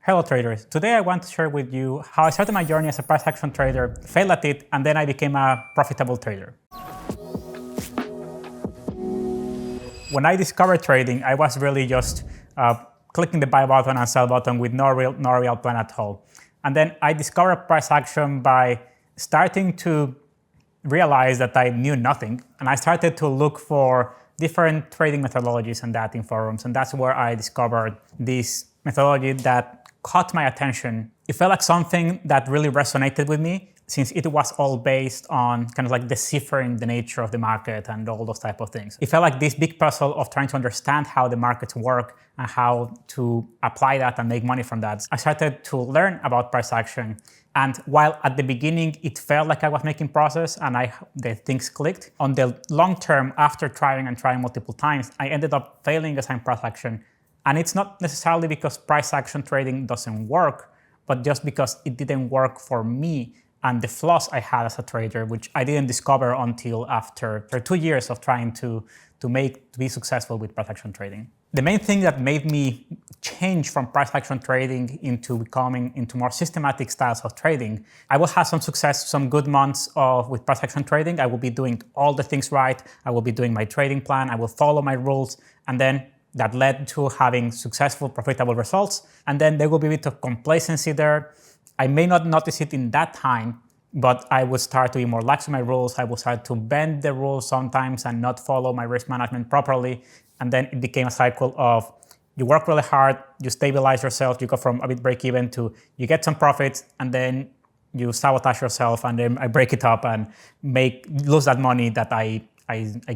Hello traders, today I want to share with you how I started my journey as a price action trader, failed at it, and then I became a profitable trader. When I discovered trading, I was really just clicking the buy button and sell button with no real plan at all. And then I discovered price action by starting to realize that I knew nothing, and I started to look for different trading methodologies and that in forums, and that's where I discovered this methodology that caught my attention. It felt like something that really resonated with me, since it was all based on kind of like deciphering the nature of the market and all those type of things. It felt like this big puzzle of trying to understand how the markets work and how to apply that and make money from that. I started to learn about price action, and while at the beginning it felt like I was making progress and the things clicked, on the long term, after trying multiple times, I ended up failing as in price action. And it's not necessarily because price action trading doesn't work, but just because it didn't work for me and the flaws I had as a trader, which I didn't discover until after 2 years of trying to be successful with price action trading. The main thing that made me change from price action trading into more systematic styles of trading, I will have some success, some good months with price action trading. I will be doing all the things right. I will be doing my trading plan. I will follow my rules. And then that led to having successful, profitable results. And then there will be a bit of complacency there. I may not notice it in that time, but I would start to be more lax in my rules. I would start to bend the rules sometimes and not follow my risk management properly. And then it became a cycle of you work really hard, you stabilize yourself, you go from a bit break even to you get some profits, and then you sabotage yourself, and then I break it up and lose that money that I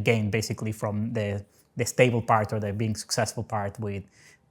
gained basically from the stable part or the being successful part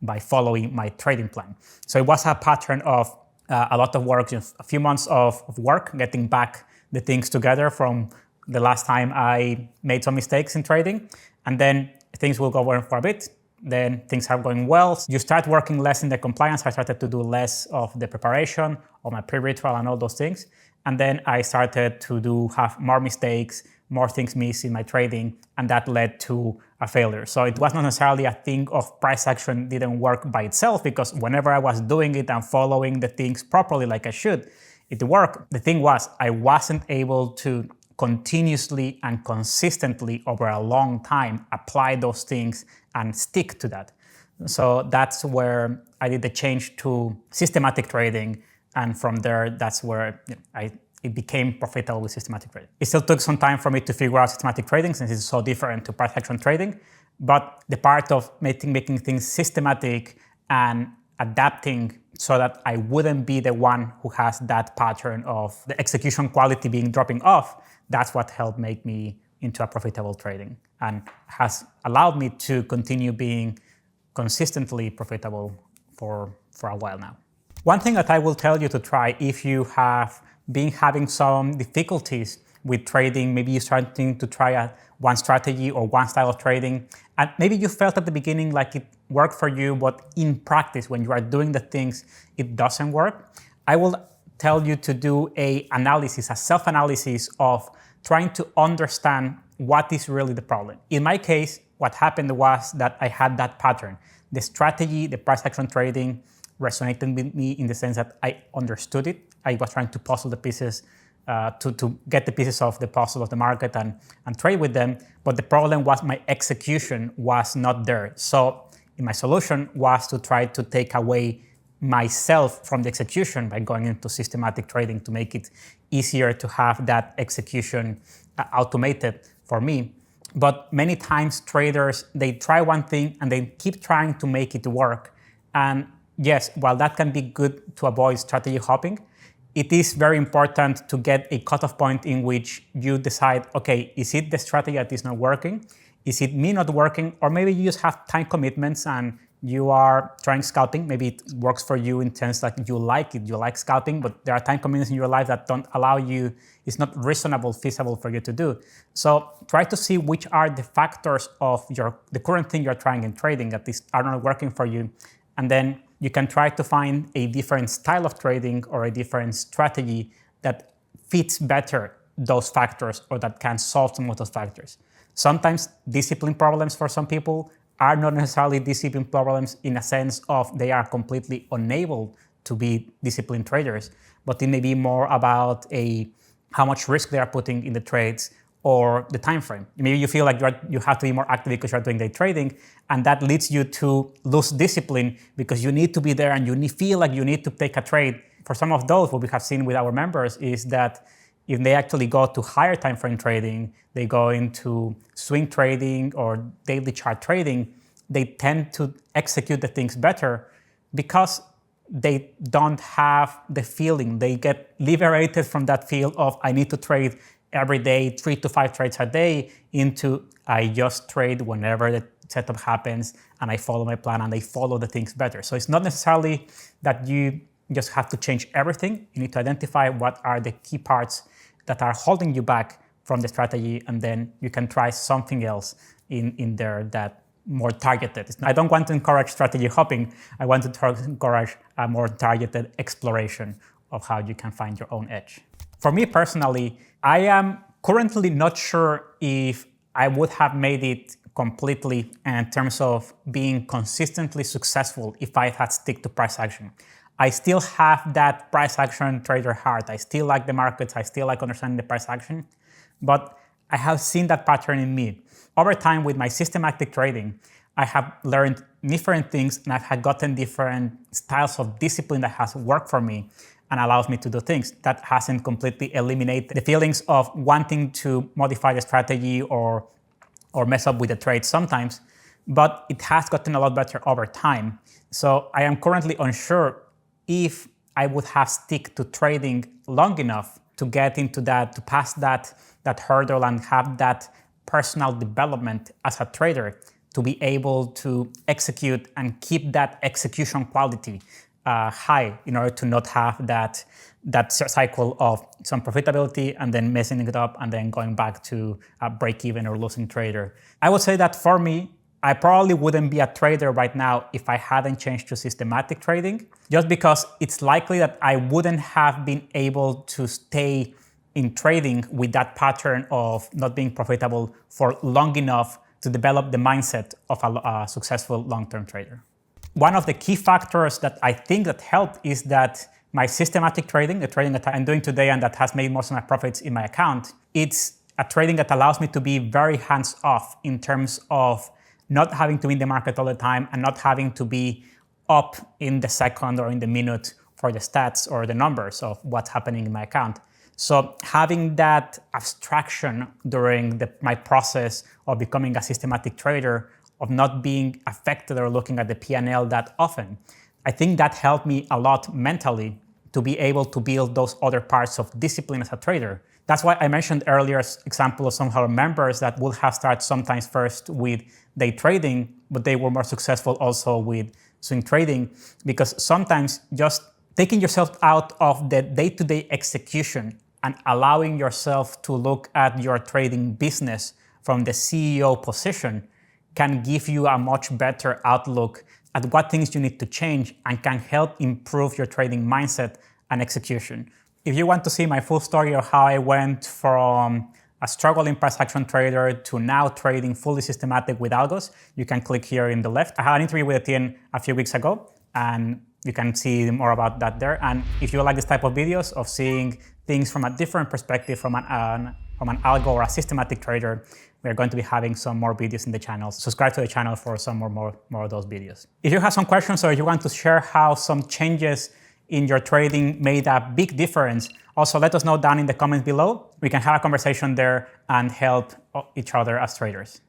by following my trading plan. So it was a pattern of a lot of work, just a few months of work, getting back the things together from the last time I made some mistakes in trading. And then things will go on for a bit. Then things are going well. You start working less in the compliance. I started to do less of the preparation of my pre-ritual and all those things. And then I started to have more mistakes, more things missed in my trading, and that led to a failure. So it was not necessarily a thing of price action didn't work by itself, because whenever I was doing it and following the things properly like I should, it worked. The thing was, I wasn't able to continuously and consistently over a long time apply those things and stick to that. So that's where I did the change to systematic trading, and from there, that's where it became profitable with systematic trading. It still took some time for me to figure out systematic trading, since it's so different to price action trading. But the part of making things systematic and adapting so that I wouldn't be the one who has that pattern of the execution quality dropping off, that's what helped make me into a profitable trading and has allowed me to continue being consistently profitable for a while now. One thing that I will tell you to try if you have been having some difficulties with trading, maybe you're starting to try one strategy or one style of trading, and maybe you felt at the beginning like it worked for you, but in practice, when you are doing the things, it doesn't work. I will tell you to do a self-analysis of trying to understand what is really the problem. In my case, what happened was that I had that pattern. The strategy, the price action trading, resonated with me in the sense that I understood it. I was trying to puzzle the pieces, to get the pieces of the puzzle of the market and trade with them. But the problem was my execution was not there. So my solution was to try to take away myself from the execution by going into systematic trading to make it easier to have that execution automated for me. But many times traders, they try one thing and they keep trying to make it work. And yes, while that can be good to avoid strategy hopping, it is very important to get a cutoff point in which you decide, okay, is it the strategy that is not working? Is it me not working? Or maybe you just have time commitments and you are trying scalping. Maybe it works for you in terms that you like it, you like scalping, but there are time commitments in your life that don't allow you, it's not reasonable, feasible for you to do. So try to see which are the factors of the current thing you're trying in trading that are not working for you. And then you can try to find a different style of trading or a different strategy that fits better those factors or that can solve some of those factors. Sometimes discipline problems for some people are not necessarily discipline problems in a sense of they are completely unable to be disciplined traders, but it may be more about how much risk they are putting in the trades or the time frame. Maybe you feel like you have to be more active because you're doing day trading, and that leads you to lose discipline because you need to be there and you feel like you need to take a trade. For some of those, what we have seen with our members is that if they actually go to higher time frame trading, they go into swing trading or daily chart trading, they tend to execute the things better because they don't have the feeling. They get liberated from that feel of I need to trade every day, 3 to 5 trades a day, into I just trade whenever the setup happens and I follow my plan and I follow the things better. So it's not necessarily that you just have to change everything. You need to identify what are the key parts that are holding you back from the strategy, and then you can try something else in there that more targeted. I don't want to encourage strategy hopping. I want to encourage a more targeted exploration of how you can find your own edge. For me personally, I am currently not sure if I would have made it completely in terms of being consistently successful if I had stick to price action. I still have that price action trader heart. I still like the markets. I still like understanding the price action, but I have seen that pattern in me. Over time with my systematic trading, I have learned different things and I've gotten different styles of discipline that has worked for me and allows me to do things. That hasn't completely eliminated the feelings of wanting to modify the strategy or mess up with the trade sometimes, but it has gotten a lot better over time. So I am currently unsure if I would have stick to trading long enough to get into that, to pass that hurdle and have that personal development as a trader to be able to execute and keep that execution quality high in order to not have that cycle of some profitability and then messing it up and then going back to a break-even or losing trader. I would say that for me, I probably wouldn't be a trader right now if I hadn't changed to systematic trading, just because it's likely that I wouldn't have been able to stay in trading with that pattern of not being profitable for long enough to develop the mindset of a successful long-term trader. One of the key factors that I think that helped is that my systematic trading, the trading that I'm doing today and that has made most of my profits in my account, it's a trading that allows me to be very hands-off in terms of not having to be in the market all the time and not having to be up in the second or in the minute for the stats or the numbers of what's happening in my account. So having that abstraction during my process of becoming a systematic trader, of not being affected or looking at the P&L that often, I think that helped me a lot mentally to be able to build those other parts of discipline as a trader. That's why I mentioned earlier example of some of our members that would have started sometimes first with day trading, but they were more successful also with swing trading, because sometimes just taking yourself out of the day-to-day execution and allowing yourself to look at your trading business from the CEO position can give you a much better outlook at what things you need to change and can help improve your trading mindset and execution. If you want to see my full story of how I went from a struggling price action trader to now trading fully systematic with algos, you can click here in the left. I had an interview with Etienne a few weeks ago, and you can see more about that there. And if you like this type of videos of seeing things from a different perspective from an algo or a systematic trader, we're going to be having some more videos in the channel. Subscribe to the channel for some more of those videos. If you have some questions or you want to share how some changes in your trading made a big difference, also let us know down in the comments below. We can have a conversation there and help each other as traders.